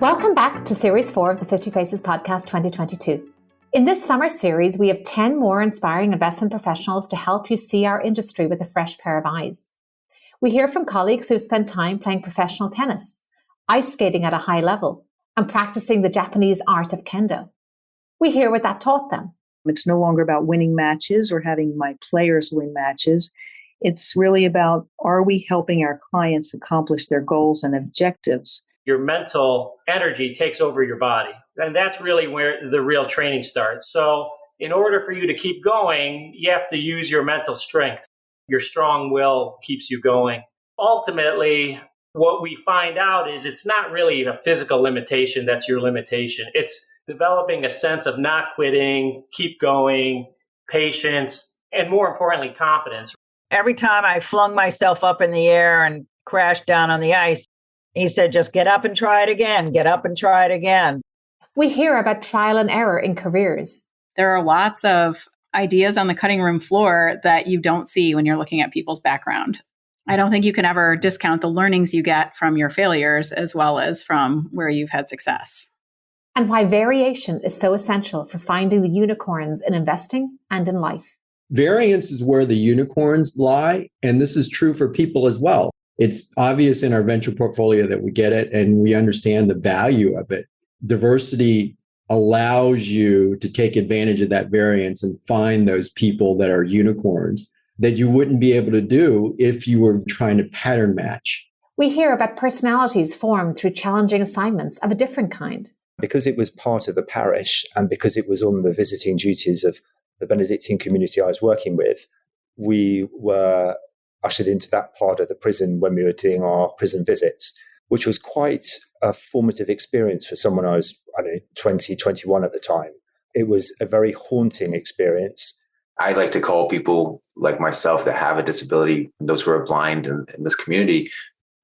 Welcome back to Series 4 of the 50Faces Podcast 2022. In this summer series, we have 10 more inspiring investment professionals to help you see our industry with a fresh pair of eyes. We hear from colleagues who've spent time playing professional tennis, ice skating at a high level, and practicing the Japanese art of Kendo. We hear what that taught them. It's no longer about winning matches or having my players win matches. It's really about, are we helping our clients accomplish their goals and objectives? Your mental energy takes over your body. And that's really where the real training starts. So in order for you to keep going, you have to use your mental strength. Your strong will keeps you going. Ultimately, what we find out is it's not really a physical limitation that's your limitation. It's developing a sense of not quitting, keep going, patience, and more importantly, confidence. Every time I flung myself up in the air and crashed down on the ice, he said, just get up and try it again, get up and try it again. We hear about trial and error in careers. There are lots of ideas on the cutting room floor that you don't see when you're looking at people's background. I don't think you can ever discount the learnings you get from your failures as well as from where you've had success. And why variation is so essential for finding the unicorns in investing and in life. Variance is where the unicorns lie, and this is true for people as well. It's obvious in our venture portfolio that we get it and we understand the value of it. Diversity allows you to take advantage of that variance and find those people that are unicorns that you wouldn't be able to do if you were trying to pattern match. We hear about personalities formed through challenging assignments of a different kind. Because it was part of the parish and because it was on the visiting duties of the Benedictine community I was working with, we were ushered into that part of the prison when we were doing our prison visits, which was quite a formative experience for someone I was, 20, 21 at the time. It was a very haunting experience. I like to call people like myself that have a disability, those who are blind in this community,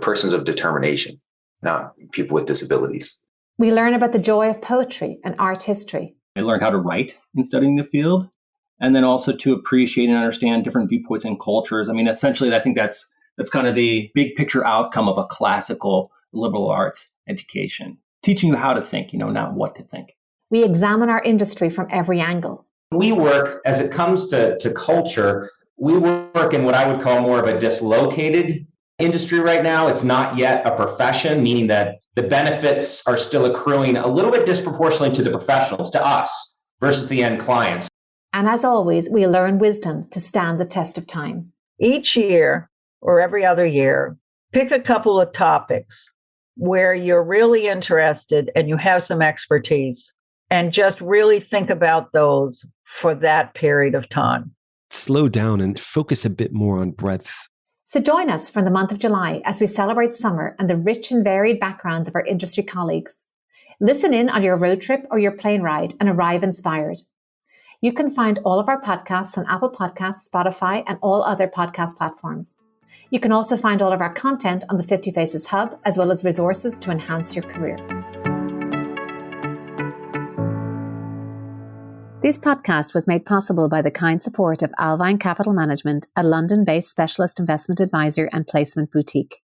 persons of determination, not people with disabilities. We learn about the joy of poetry and art history. I learned how to write in studying the field, and then also to appreciate and understand different viewpoints and cultures. I mean, essentially, I think that's kind of the big picture outcome of a classical liberal arts education, teaching you how to think, not what to think. We examine our industry from every angle. We work, as it comes to culture, we work in what I would call more of a dislocated industry right now. It's not yet a profession, meaning that the benefits are still accruing a little bit disproportionately to the professionals, to us, versus the end clients. And as always, we learn wisdom to stand the test of time. Each year or every other year, pick a couple of topics where you're really interested and you have some expertise, and just really think about those for that period of time. Slow down and focus a bit more on breadth. So join us for the month of July as we celebrate summer and the rich and varied backgrounds of our industry colleagues. Listen in on your road trip or your plane ride and arrive inspired. You can find all of our podcasts on Apple Podcasts, Spotify, and all other podcast platforms. You can also find all of our content on the 50 Faces Hub, as well as resources to enhance your career. This podcast was made possible by the kind support of Alvine Capital Management, a London-based specialist investment advisor and placement boutique.